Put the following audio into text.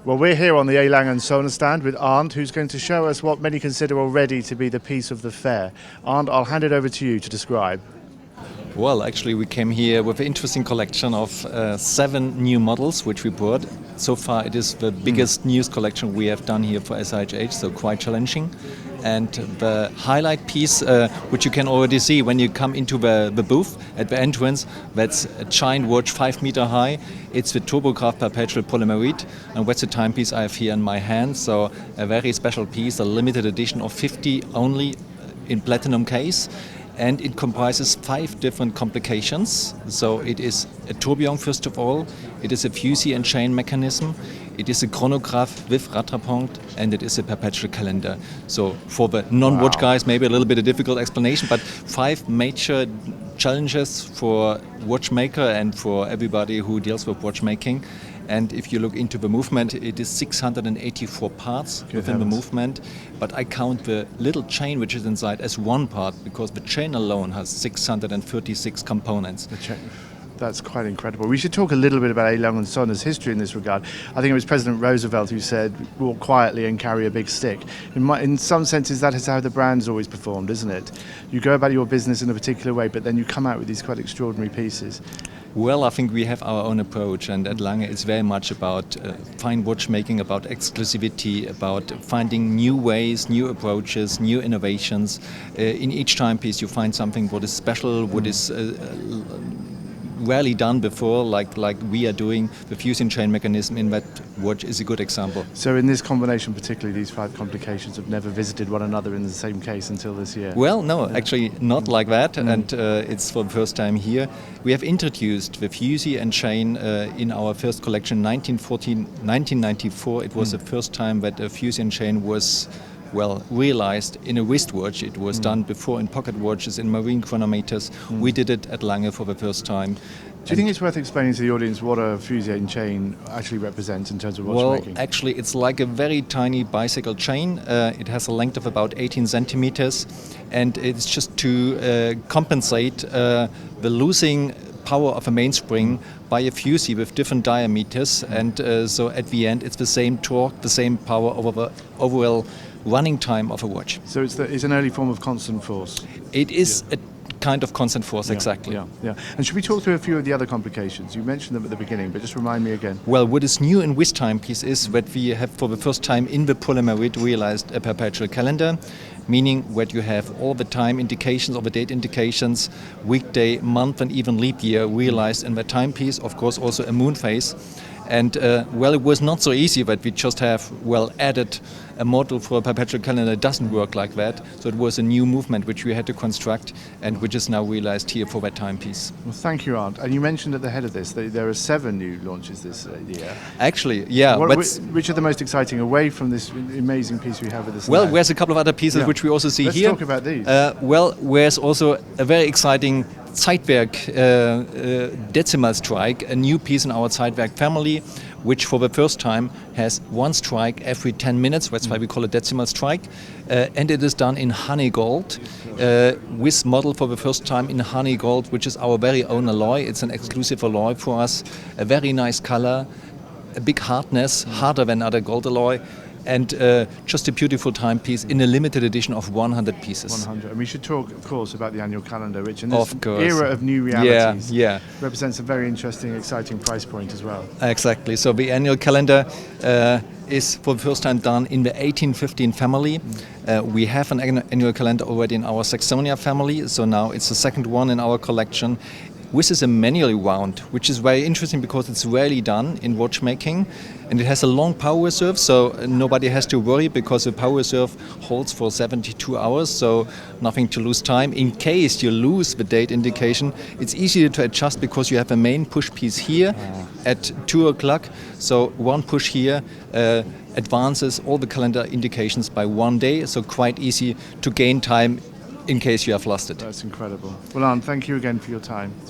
Well, we're here on the Lange Sohne stand with Arndt, who's going to show us what many consider already to be the piece of the fair. Arndt, I'll hand it over to you to describe. Well, actually, we came here with an interesting collection of 7 new models which we brought. So far, it is the biggest news collection we have done here for SIHH, so quite challenging. And the highlight piece, which you can already see when you come into the booth at the entrance, that's a giant watch 5 meter high. It's the turbograph perpetual polymerite, and that's the timepiece I have here in my hand. So a very special piece, a limited edition of 50 only in platinum case. And it comprises 5 different complications. So it is a tourbillon first of all, it is a fusee and chain mechanism, it is a chronograph with rattrapante, and it is a perpetual calendar. So for the non-watch guys, maybe a little bit of difficult explanation, but 5 major challenges for watchmaker and for everybody who deals with watchmaking. And if you look into the movement, it is 684 parts within the movement. But I count the little chain which is inside as one part, because the chain alone has 636 components. That's quite incredible. We should talk a little bit about Lange Sohne's history in this regard. I think it was President Roosevelt who said, walk quietly and carry a big stick. In some senses, that is how the brand's always performed, isn't it? You go about your business in a particular way, but then you come out with these quite extraordinary pieces. Well, I think we have our own approach, and at Lange it's very much about fine watchmaking, about exclusivity, about finding new ways, new approaches, new innovations. In each timepiece you find something what is special, what is rarely done before, like we are doing. The fusing chain mechanism in that watch is a good example. So in this combination particularly, these 5 complications have never visited one another in the same case until this year? Well, no, actually not like that, and it's for the first time here. We have introduced the fusee and chain in our first collection 1994. It was the first time that a fusee and chain was realized in a wristwatch. It was done before in pocket watches, in marine chronometers. We did it at Lange for the first time. Do you think it's worth explaining to the audience what a fusee and chain actually represents in terms of watchmaking? Well, actually, it's like a very tiny bicycle chain. It has a length of about 18 centimeters, and it's just to compensate the losing power of a mainspring by a fusee with different diameters, and so at the end it's the same torque, the same power over the overall running time of a watch. So it's an early form of constant force? It is a kind of constant force, exactly. Yeah. And should we talk through a few of the other complications? You mentioned them at the beginning, but just remind me again. Well, what is new in this timepiece is that we have for the first time in the polymerite realized a perpetual calendar, meaning that you have all the time indications or the date indications, weekday, month and even leap year realized in the timepiece, of course also a moon phase. And it was not so easy that we just have added a model for a perpetual calendar. It doesn't work like that. So it was a new movement which we had to construct, and which is now realized here for that timepiece. Well, thank you, Arndt. And you mentioned at the head of this that there are 7 new launches this year. Actually, yeah. Which are the most exciting away from this amazing piece we have with us? Well, there's a couple of other pieces which we also see Let's here. Let's talk about these. There's also a very exciting Zeitwerk decimal strike, a new piece in our Zeitwerk family, which for the first time has 1 strike every 10 minutes. That's why we call it decimal strike. And it is done in honey gold. With model for the first time in honey gold, which is our very own alloy. It's an exclusive alloy for us. A very nice color, a big hardness, harder than other gold alloy. And just a beautiful timepiece in a limited edition of 100 pieces. 100. And we should talk, of course, about the annual calendar, which in this era of new realities represents a very interesting, exciting price point as well. Exactly. So the annual calendar is for the first time done in the 1815 family. We have an annual calendar already in our Saxonia family, so now it's the second one in our collection. This is a manually wound, which is very interesting because it's rarely done in watchmaking, and it has a long power reserve, so nobody has to worry because the power reserve holds for 72 hours, so nothing to lose time. In case you lose the date indication, it's easier to adjust because you have a main push piece here at 2 o'clock, so one push here advances all the calendar indications by 1 day, so quite easy to gain time in case you have lost it. That's incredible. Well, Arndt, thank you again for your time.